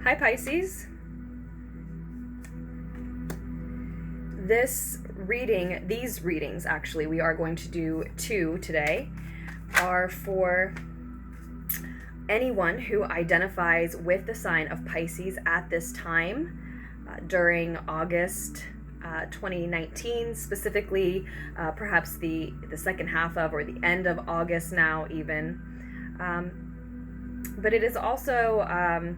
Hi Pisces. These readings actually, we are going to do 2 today, are for anyone who identifies with the sign of Pisces at this time during August 2019, specifically perhaps the second half of or the end of August now even. But it is also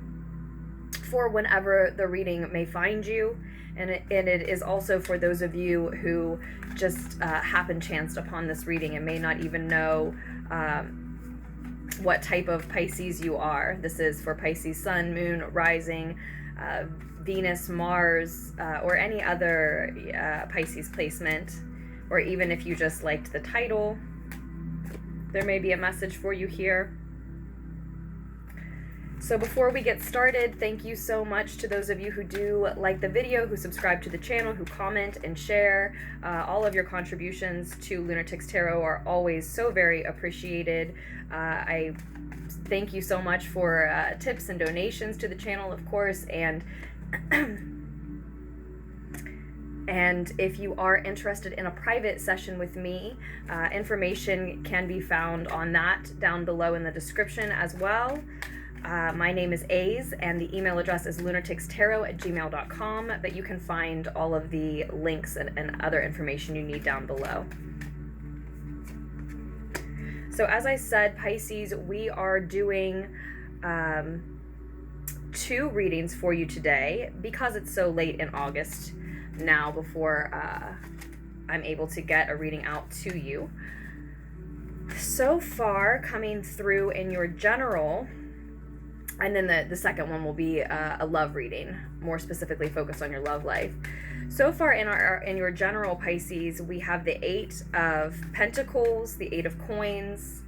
for whenever the reading may find you, and it is also for those of you who just happen chanced upon this reading and may not even know what type of Pisces you are. This is for Pisces Sun, Moon, Rising, Venus, Mars, or any other Pisces placement, or even if you just liked the title, there may be a message for you here. So before we get started, thank you so much to those of you who do like the video, who subscribe to the channel, who comment and share. All of your contributions to Lunartics Tarot are always so very appreciated. I thank you so much for tips and donations to the channel, of course, and and if you are interested in a private session with me, information can be found on that down below in the description as well. My name is Aze, and the email address is lunarticstarot@gmail.com, but you can find all of the links and other information you need down below. So as I said, Pisces, we are doing 2 readings for you today because it's so late in August now before I'm able to get a reading out to you. So far, coming through in your general, and then the second one will be a love reading, more specifically focused on your love life. So far in your general, Pisces, we have the 8 of Pentacles, the 8 of Coins,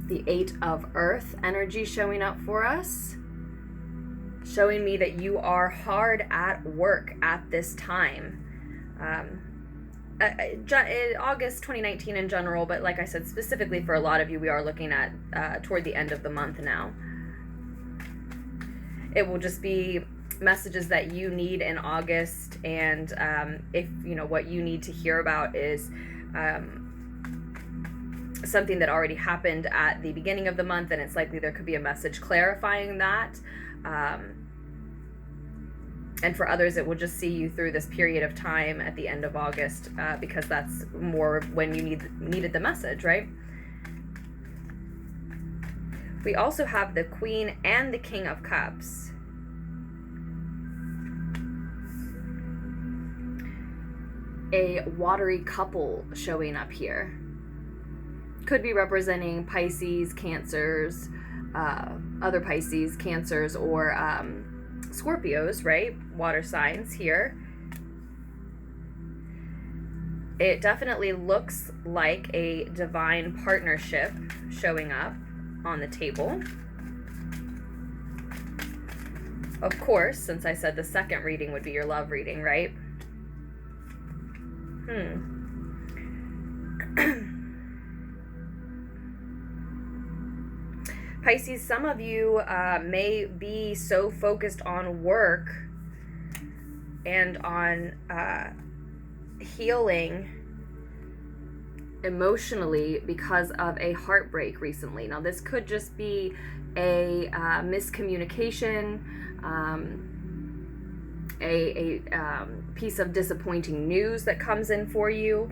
the 8 of Earth energy showing up for us, showing me that you are hard at work at this time. August 2019 in general, but like I said, specifically for a lot of you, we are looking at toward the end of the month now. It will just be messages that you need in August, and if you know what you need to hear about is something that already happened at the beginning of the month, and it's likely there could be a message clarifying that. And for others, it will just see you through this period of time at the end of August, because that's more when you needed the message, right? We also have the Queen and the King of Cups. A watery couple showing up here. Could be representing Pisces, Cancers, other Pisces, Cancers, or Scorpios, right? Water signs here. It definitely looks like a divine partnership showing up on the table. Of course, since I said the second reading would be your love reading, right? Pisces, some of you may be so focused on work and on healing emotionally because of a heartbreak recently. Now, this could just be a miscommunication, a piece of disappointing news that comes in for you.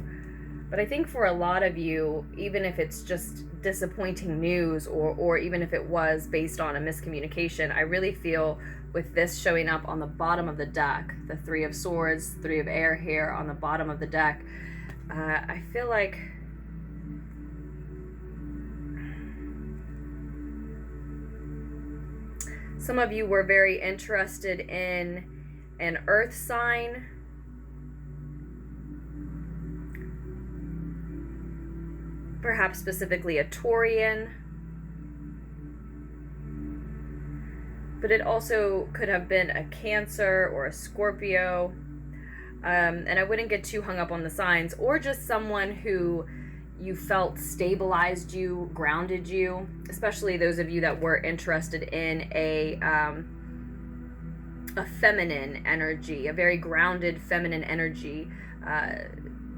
But I think for a lot of you, even if it's just disappointing news, or even if it was based on a miscommunication, I really feel with this showing up on the bottom of the deck, the 3 of Swords, 3 of Air here on the bottom of the deck, I feel like some of you were very interested in an earth sign, perhaps specifically a Taurian, but it also could have been a Cancer or a Scorpio, and I wouldn't get too hung up on the signs, or just someone who you felt stabilized you, grounded you, especially those of you that were interested in a feminine energy, a very grounded feminine energy,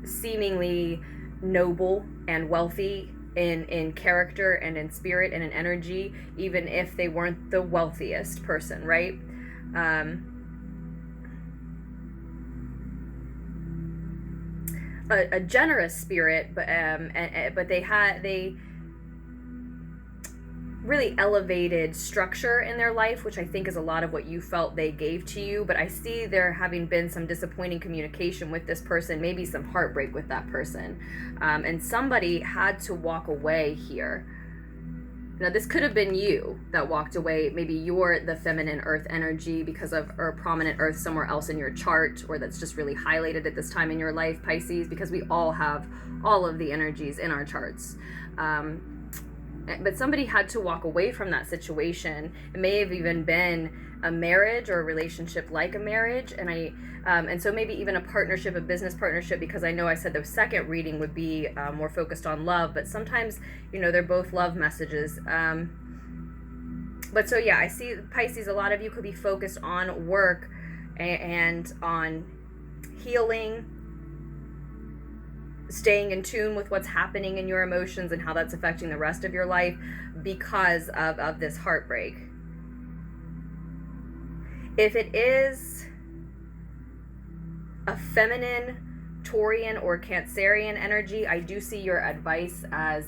seemingly noble and wealthy in character and in spirit and in energy, even if they weren't the wealthiest person, right? A generous spirit, but they really elevated structure in their life, which I think is a lot of what you felt they gave to you. But I see there having been some disappointing communication with this person, maybe some heartbreak with that person, and somebody had to walk away here. Now, this could have been you that walked away. Maybe you're the feminine earth energy because of or prominent earth somewhere else in your chart, or that's just really highlighted at this time in your life, Pisces, because we all have all of the energies in our charts. But somebody had to walk away from that situation. It may have even been a marriage or a relationship like a marriage, and so maybe even a partnership, a business partnership, because I know I said the second reading would be more focused on love, but sometimes, they're both love messages. But so yeah, I see, Pisces, a lot of you could be focused on work and on healing, staying in tune with what's happening in your emotions and how that's affecting the rest of your life because of this heartbreak. If it is a feminine, Taurian, or Cancerian energy, I do see your advice as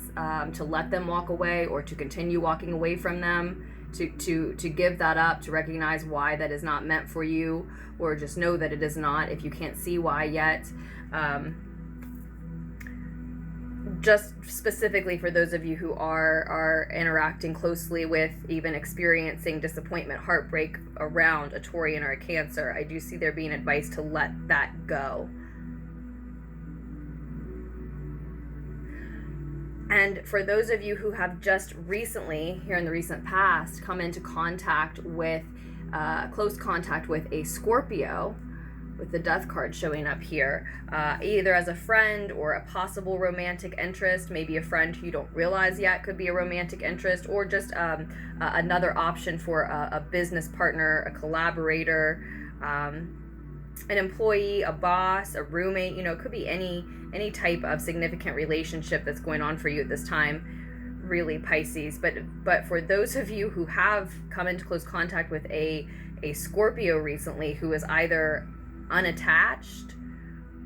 to let them walk away or to continue walking away from them, to give that up, to recognize why that is not meant for you, or just know that it is not if you can't see why yet. Just specifically for those of you who are interacting closely with, even experiencing disappointment, heartbreak around a Taurian or a Cancer, I do see there being advice to let that go. And for those of you who have just recently, here in the recent past, come into contact with, close contact with a Scorpio, with the Death card showing up here, either as a friend or a possible romantic interest, maybe a friend who you don't realize yet could be a romantic interest, or just another option for a business partner, a collaborator, an employee, a boss, a roommate, it could be any type of significant relationship that's going on for you at this time, really, Pisces. But for those of you who have come into close contact with a Scorpio recently who is either unattached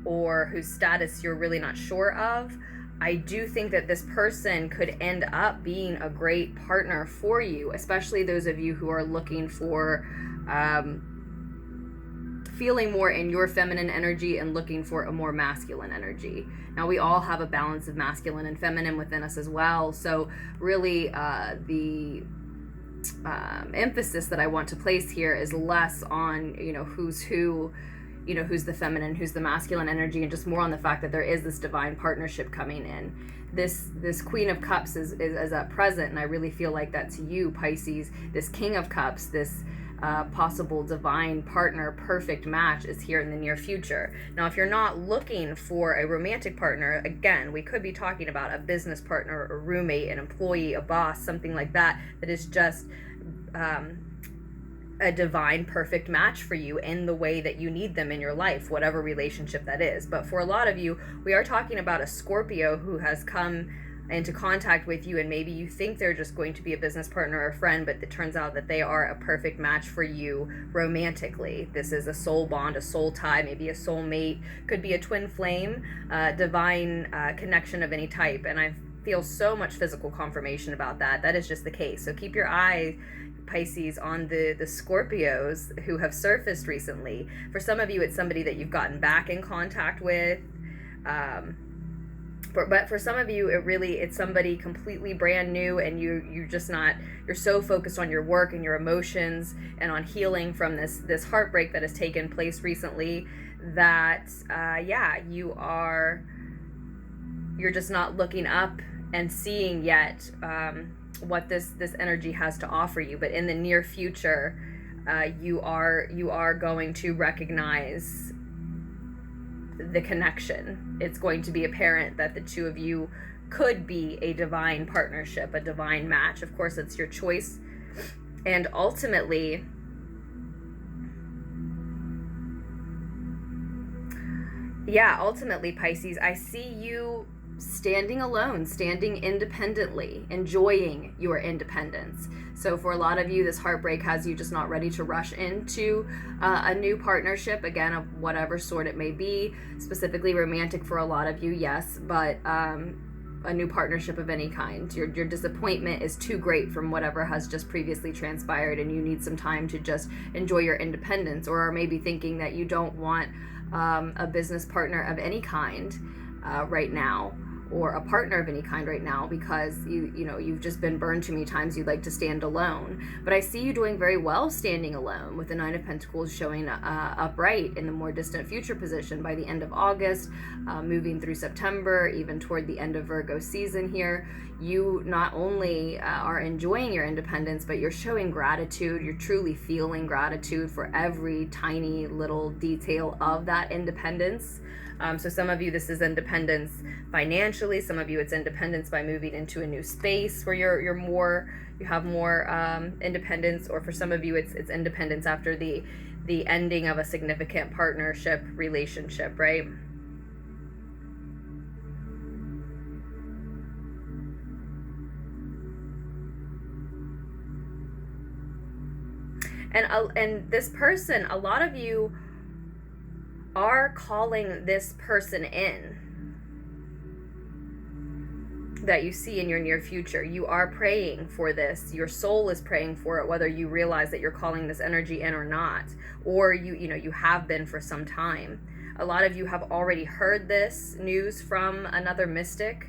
or whose status you're really not sure of, I do think that this person could end up being a great partner for you, especially those of you who are looking for feeling more in your feminine energy and looking for a more masculine energy. Now, we all have a balance of masculine and feminine within us as well, so really the emphasis that I want to place here is less on who's who, who's the feminine, who's the masculine energy, and just more on the fact that there is this divine partnership coming in. This Queen of Cups is at present, and I really feel like that's you, Pisces. This King of Cups, this possible divine partner, perfect match, is here in the near future. Now, if you're not looking for a romantic partner, again, we could be talking about a business partner, a roommate, an employee, a boss, something like that, that is just a divine perfect match for you in the way that you need them in your life, whatever relationship that is. But for a lot of you, we are talking about a Scorpio who has come into contact with you, and maybe you think they're just going to be a business partner or a friend, but it turns out that they are a perfect match for you romantically. This is a soul bond, a soul tie, maybe a soul mate, could be a twin flame, divine connection of any type. And I feel so much physical confirmation about that. That is just the case. So keep your eye, Pisces, on the Scorpios who have surfaced recently. For some of you, it's somebody that you've gotten back in contact with. But for some of you, it's somebody completely brand new, and you're so focused on your work and your emotions and on healing from this heartbreak that has taken place recently that, you're just not looking up and seeing yet what this energy has to offer you. But in the near future, you are going to recognize the connection. It's going to be apparent that the two of you could be a divine partnership, a divine match. Of course, it's your choice. And ultimately, Yeah, ultimately, Pisces, I see you standing alone, standing independently, enjoying your independence. So for a lot of you, this heartbreak has you just not ready to rush into a new partnership, again, of whatever sort it may be, specifically romantic for a lot of you, yes, but a new partnership of any kind. Your disappointment is too great from whatever has just previously transpired, and you need some time to just enjoy your independence, or are maybe thinking that you don't want a business partner of any kind right now, or a partner of any kind right now, because you've just been burned too many times. You'd like to stand alone, but I see you doing very well standing alone, with the Nine of Pentacles showing upright in the more distant future position by the end of August, moving through September, even toward the end of Virgo season here. You not only are enjoying your independence, but you're showing gratitude. You're truly feeling gratitude for every tiny little detail of that independence. So some of you, this is independence financially. Some of you, it's independence by moving into a new space where you have more independence. Or for some of you, it's independence after the ending of a significant partnership relationship, right? And this person, a lot of you are calling this person in that you see in your near future. You are praying for this. Your soul is praying for it, whether you realize that you're calling this energy in or not, or you have been for some time. A lot of you have already heard this news from another mystic.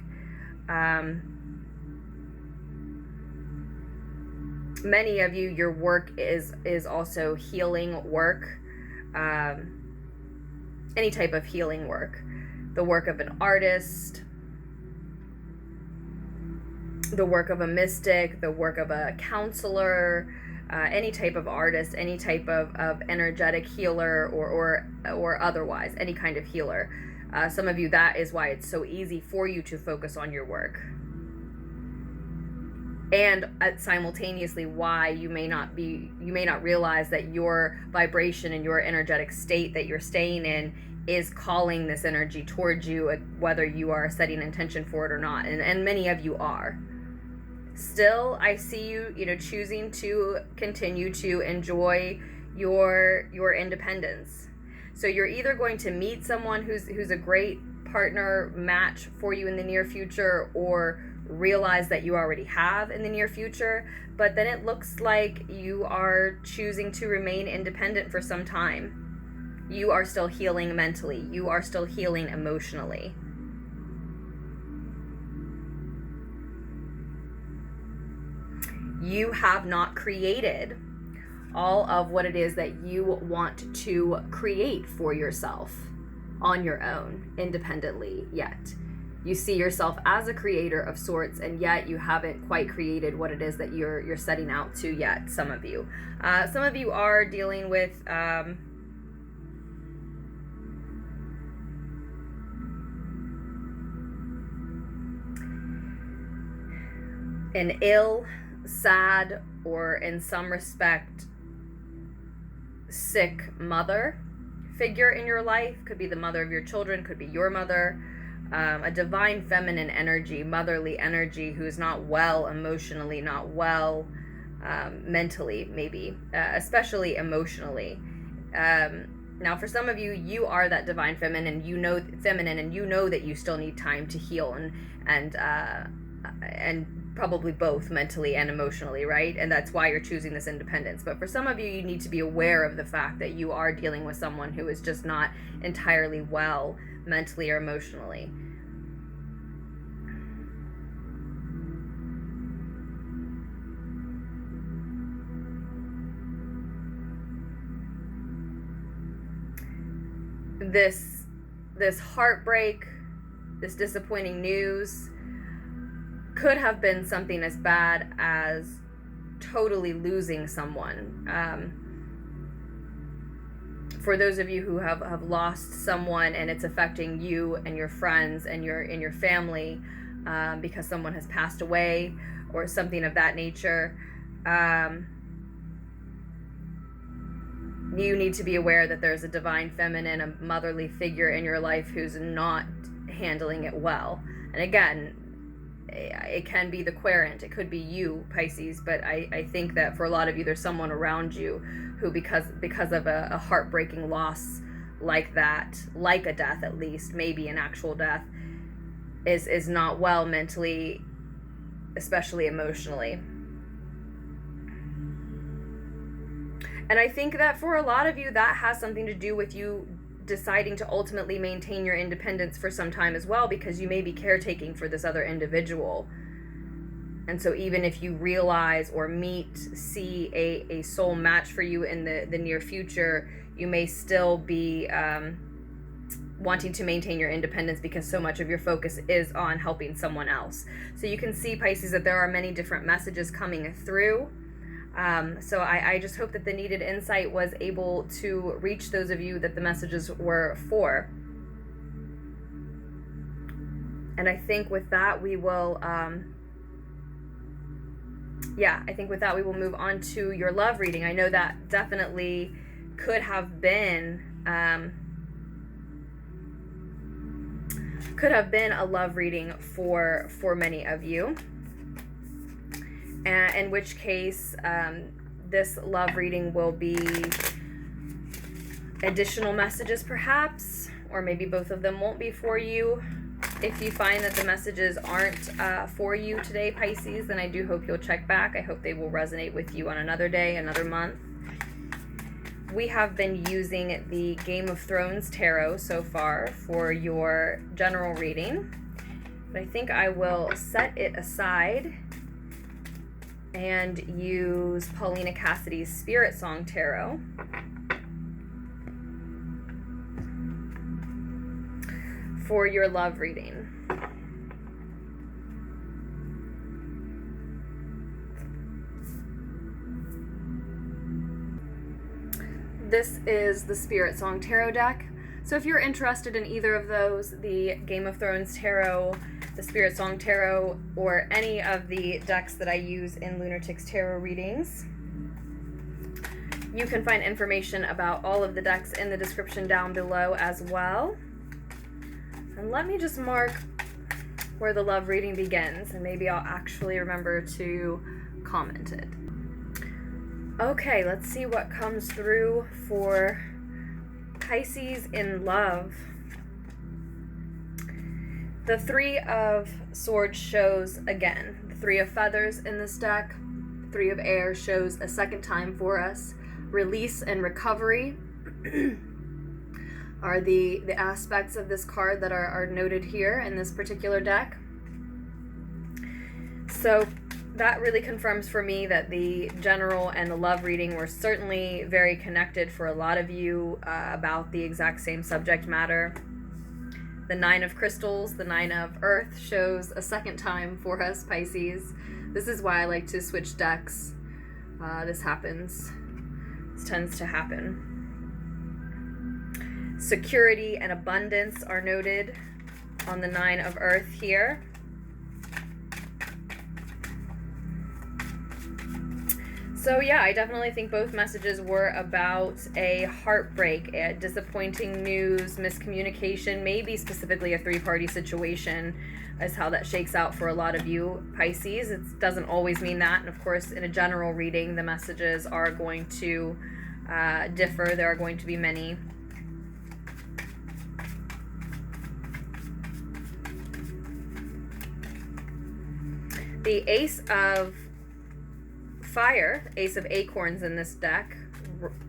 Many of you, your work is also healing work. Any type of healing work, the work of an artist, the work of a mystic, the work of a counselor, any type of artist, any type of energetic healer, or otherwise, any kind of healer. Some of you, that is why it's so easy for you to focus on your work. And simultaneously why you may not realize that your vibration and your energetic state that you're staying in is calling this energy towards you, whether you are setting intention for it or not. And many of you are. Still, I see you, choosing to continue to enjoy your independence. So you're either going to meet someone who's a great partner match for you in the near future, or realize that you already have in the near future, but then it looks like you are choosing to remain independent for some time. You are still healing mentally. You are still healing emotionally. You have not created all of what it is that you want to create for yourself on your own, independently yet. You see yourself as a creator of sorts, and yet you haven't quite created what it is that you're setting out to yet, some of you. Some of you are dealing with an ill, sad, or in some respect sick mother figure in your life. Could be the mother of your children, could be your mother. A divine feminine energy, motherly energy, who's not well emotionally, not well mentally, maybe, especially emotionally. Now, for some of you, you are that divine feminine, and you know that you still need time to heal and probably both mentally and emotionally, right? And that's why you're choosing this independence. But for some of you, you need to be aware of the fact that you are dealing with someone who is just not entirely well mentally or emotionally. This heartbreak, this disappointing news could have been something as bad as totally losing someone. For those of you who have lost someone and it's affecting you and your friends and your family, because someone has passed away or something of that nature, you need to be aware that there's a divine feminine, a motherly figure in your life who's not handling it well. And again, it can be the querent, it could be you, Pisces, but I think that for a lot of you, there's someone around you who, because of a heartbreaking loss like that, like a death at least, maybe an actual death, is not well mentally, especially emotionally. And I think that for a lot of you, that has something to do with you deciding to ultimately maintain your independence for some time as well, because you may be caretaking for this other individual. And so even if you realize or see a soul match for you in the near future, you may still be wanting to maintain your independence because so much of your focus is on helping someone else. So you can see, Pisces, that there are many different messages coming through. So I just hope that the needed insight was able to reach those of you that the messages were for. And I think with that we will, I think with that we will move on to your love reading. I know that definitely could have been a love reading for many of you. In which case, this love reading will be additional messages perhaps, or maybe both of them won't be for you. If you find that the messages aren't for you today, Pisces, then I do hope you'll check back. I hope they will resonate with you on another day, another month. We have been using the Game of Thrones Tarot so far for your general reading, but I think I will set it aside and use Paulina Cassidy's SpirtSong Tarot. For your love reading. This is the SpirtSong Tarot deck. So if you're interested in either of those, the Game of Thrones Tarot, the SpirtSong Tarot, or any of the decks that I use in Lunartics Tarot readings, you can find information about all of the decks in the description down below as well. And let me just mark where the love reading begins, and maybe I'll actually remember to comment it. Okay, let's see what comes through for Pisces in love. The Three of Swords shows again. The Three of Feathers in this deck. The Three of Air shows a second time for us. Release and recovery are the aspects of this card that are noted here in this particular deck. So that really confirms for me that the general and the love reading were certainly very connected for a lot of you about the exact same subject matter. The Nine of Crystals, the Nine of Earth shows a second time for us, Pisces. This is why I like to switch decks. This tends to happen. Security and abundance are noted on the Nine of Earth here. So yeah, I definitely think both messages were about a heartbreak, a disappointing news, miscommunication, maybe specifically a three-party situation is how that shakes out for a lot of you, Pisces. It doesn't always mean that. And of course, in a general reading, the messages are going to differ. There are going to be many. The Ace of Fire, Ace of Acorns in this deck,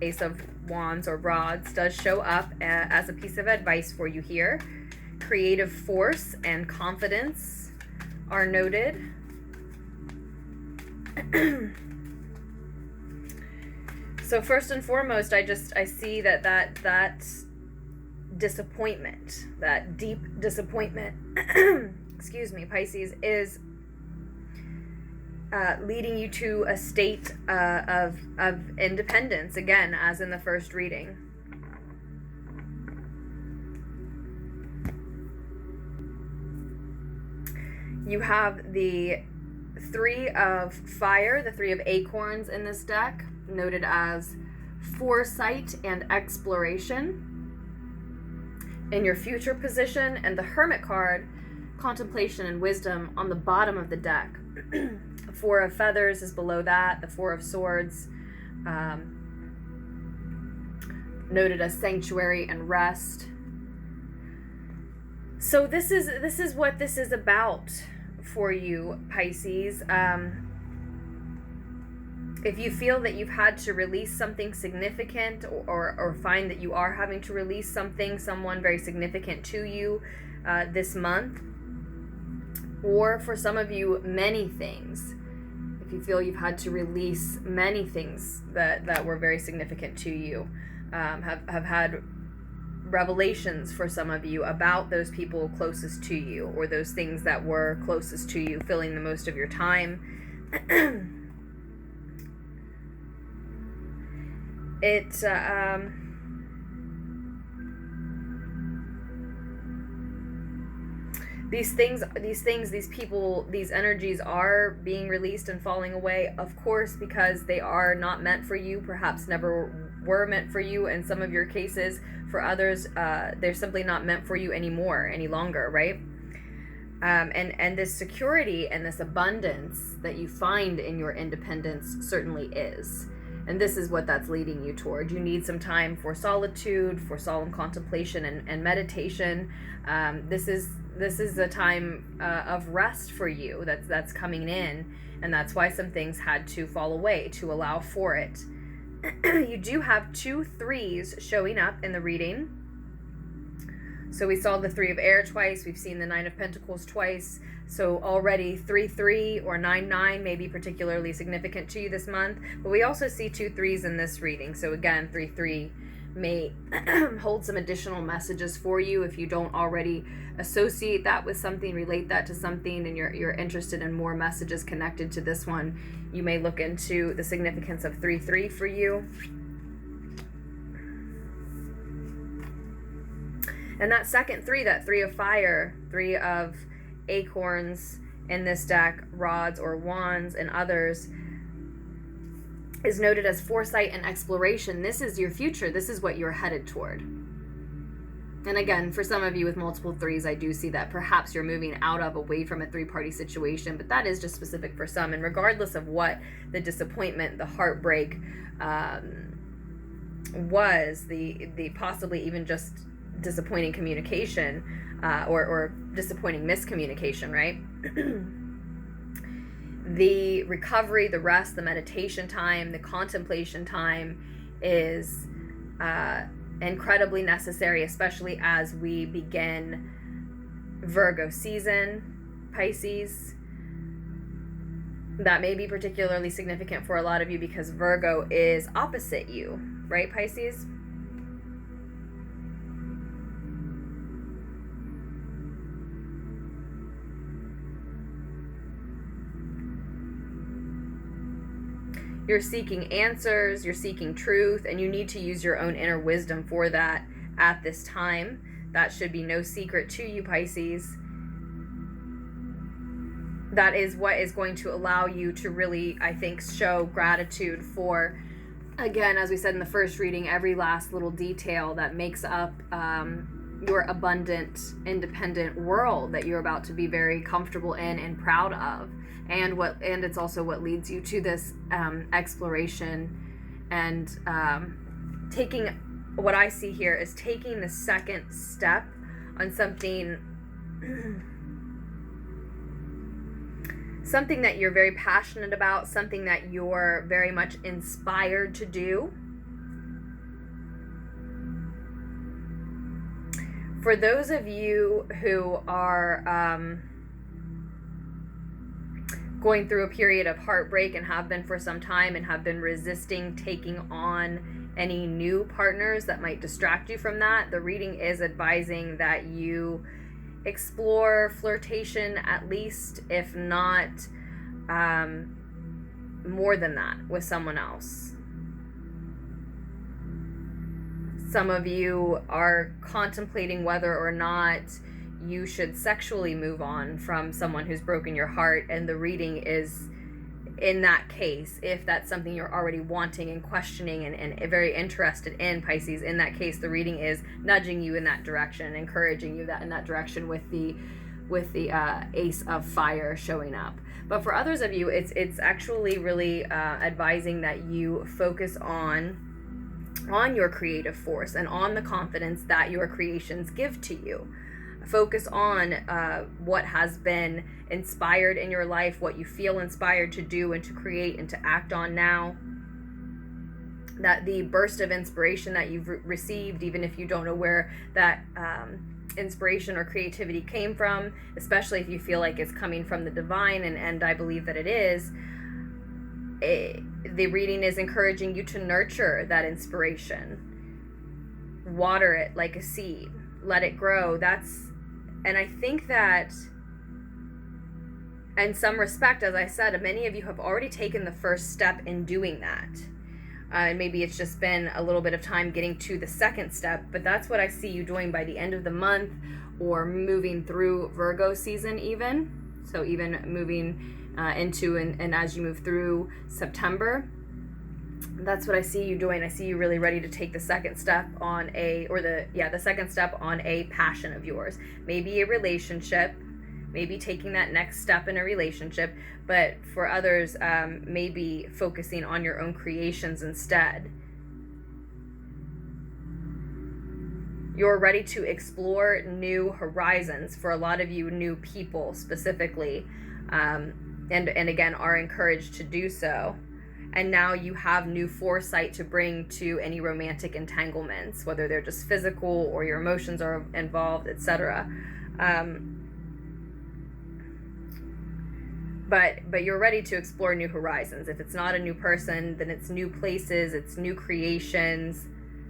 Ace of Wands or Rods, does show up as a piece of advice for you here. Creative force and confidence are noted. So first and foremost, I see that disappointment, that deep disappointment, excuse me, Pisces, is leading you to a state of independence, again, as in the first reading. You have the Three of Fire, the Three of Acorns in this deck, noted as foresight and exploration in your future position, and the Hermit card, contemplation and wisdom, on the bottom of the deck. Four of Feathers is below that. The Four of Swords, noted as sanctuary and rest. So this is what this is about for you, Pisces. If you feel that you've had to release something significant, or find that you are having to release someone very significant to you this month, or for some of you, many things. If you feel you've had to release many things that were very significant to you, have had revelations for some of you about those people closest to you, or those things that were closest to you, filling the most of your time. These people, these energies are being released and falling away, of course, because they are not meant for you, perhaps never were meant for you in some of your cases. For others, they're simply not meant for you anymore, any longer, right? And this security and this abundance that you find in your independence certainly is. And this is what that's leading you toward. You need some time for solitude, for solemn contemplation and meditation. This is a time of rest for you that's coming in, and that's why some things had to fall away to allow for it. You do have 2 3s showing up in the reading. So we saw the 3 of Air twice. We've seen the 9 of Pentacles twice. So already 3-3 or 9-9 may be particularly significant to you this month. But we also see 2 3s in this reading. So again, 3-3 may hold some additional messages for you if you don't already associate that with something, relate that to something, and you're interested in more messages connected to this one. You may look into the significance of 3-3 for you. And that second 3, that 3 of Fire, 3 of Acorns in this deck, Rods or Wands and others, is noted as foresight and exploration. This is your future. This is what you're headed toward. And again, for some of you with multiple 3s, I do see that perhaps you're moving away from a 3-party situation, but that is just specific for some. And regardless of what the disappointment, the heartbreak was, the possibly even just disappointing communication, or disappointing miscommunication, right? The recovery, the rest, the meditation time, the contemplation time is incredibly necessary, especially as we begin Virgo season, Pisces. That may be particularly significant for a lot of you because Virgo is opposite you, right, Pisces? You're seeking answers, you're seeking truth, and you need to use your own inner wisdom for that at this time. That should be no secret to you, Pisces. That is what is going to allow you to really, I think, show gratitude for, again, as we said in the first reading, every last little detail that makes up your abundant, independent world that you're about to be very comfortable in and proud of. And it's also what leads you to this exploration and taking, what I see here is taking the second step on something that you're very passionate about, something that you're very much inspired to do. For those of you who are going through a period of heartbreak and have been for some time and have been resisting taking on any new partners that might distract you from that, the reading is advising that you explore flirtation, at least, if not more than that, with someone else. Some of you are contemplating whether or not you should sexually move on from someone who's broken your heart, and the reading is in that case, if that's something you're already wanting and questioning and very interested in, Pisces, in that case, the reading is nudging you in that direction, encouraging you in that direction with the Ace of Fire showing up. But for others of you, it's actually really advising that you focus on your creative force and on the confidence that your creations give to you. Focus on what has been inspired in your life, what you feel inspired to do and to create and to act on now. That the burst of inspiration that you've received, even if you don't know where that inspiration or creativity came from, especially if you feel like it's coming from the divine, and I believe that it is, the reading is encouraging you to nurture that inspiration. Water it like a seed. Let it grow. And I think that in some respect, as I said, many of you have already taken the first step in doing that. And maybe it's just been a little bit of time getting to the second step, but that's what I see you doing by the end of the month, or moving through Virgo season even. So even moving into and as you move through September, that's what I see you doing. I see you really ready to take the second step on the second step on a passion of yours. Maybe a relationship, maybe taking that next step in a relationship, but for others, maybe focusing on your own creations instead. You're ready to explore new horizons. For a lot of you, new people specifically, and again, are encouraged to do so. And now you have new foresight to bring to any romantic entanglements, whether they're just physical or your emotions are involved, etc. But you're ready to explore new horizons. If it's not a new person, then it's new places, it's new creations,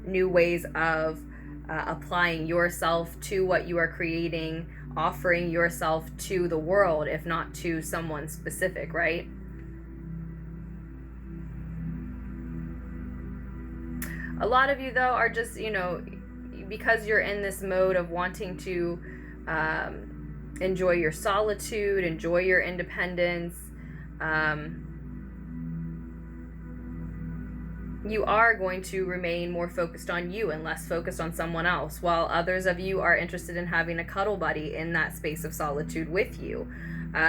new ways of applying yourself to what you are creating, offering yourself to the world, if not to someone specific, right? A lot of you, though, are just, because you're in this mode of wanting to enjoy your solitude, enjoy your independence, you are going to remain more focused on you and less focused on someone else, while others of you are interested in having a cuddle buddy in that space of solitude with you.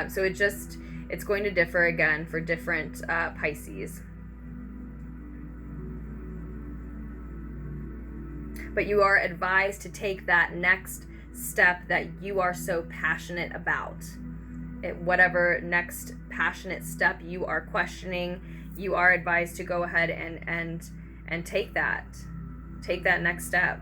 So it's going to differ again for different Pisces. But you are advised to take that next step that you are so passionate about. Whatever next passionate step you are questioning, you are advised to go ahead and take that next step.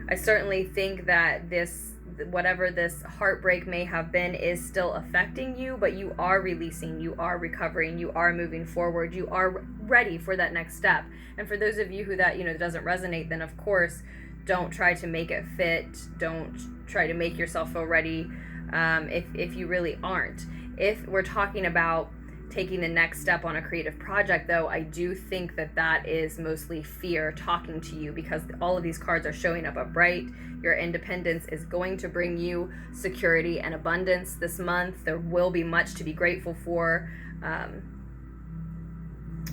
I certainly think that whatever this heartbreak may have been is still affecting you, but you are releasing, you are recovering, you are moving forward, you are ready for that next step. And for those of you who that doesn't resonate, then of course don't try to make it fit, don't try to make yourself feel ready if you really aren't. If we're talking about taking the next step on a creative project, though, I do think that is mostly fear talking to you, because all of these cards are showing up upright. Your independence is going to bring you security and abundance this month. There will be much to be grateful for.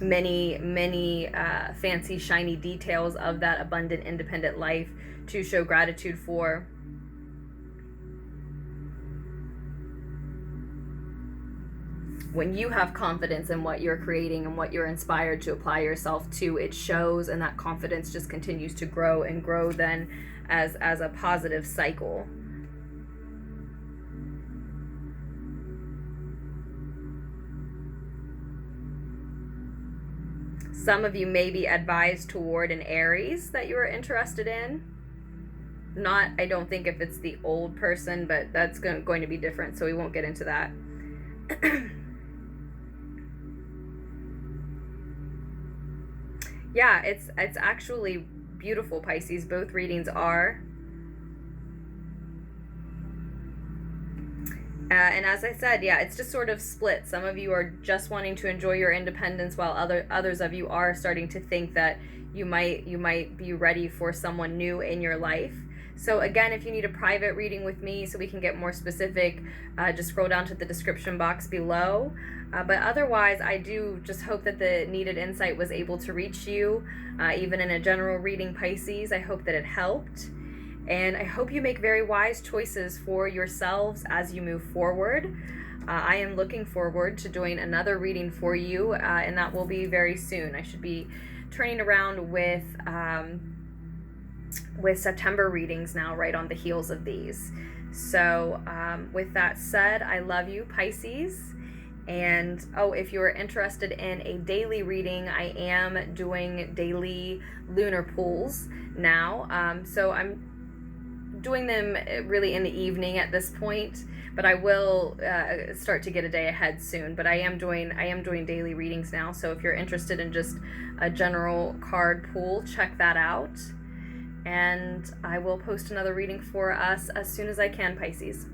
Many fancy, shiny details of that abundant, independent life to show gratitude for. When you have confidence in what you're creating and what you're inspired to apply yourself to, it shows, and that confidence just continues to grow and grow then as a positive cycle. Some of you may be advised toward an Aries that you are interested in. I don't think if it's the old person, but that's going to be different, so we won't get into that. Yeah, it's actually beautiful, Pisces. Both readings are. And as I said, yeah, it's just sort of split. Some of you are just wanting to enjoy your independence, while others of you are starting to think that you might be ready for someone new in your life. So again, if you need a private reading with me so we can get more specific, just scroll down to the description box below. But otherwise, I do just hope that the needed insight was able to reach you, even in a general reading, Pisces. I hope that it helped. And I hope you make very wise choices for yourselves as you move forward. I am looking forward to doing another reading for you, and that will be very soon. I should be turning around with September readings now, right on the heels of these. So with that said, I love you, Pisces. And if you're interested in a daily reading, I am doing daily lunar pulls now. So I'm doing them really in the evening at this point, but I will start to get a day ahead soon. But I am doing daily readings now. So if you're interested in just a general card pull, check that out. And I will post another reading for us as soon as I can, Pisces.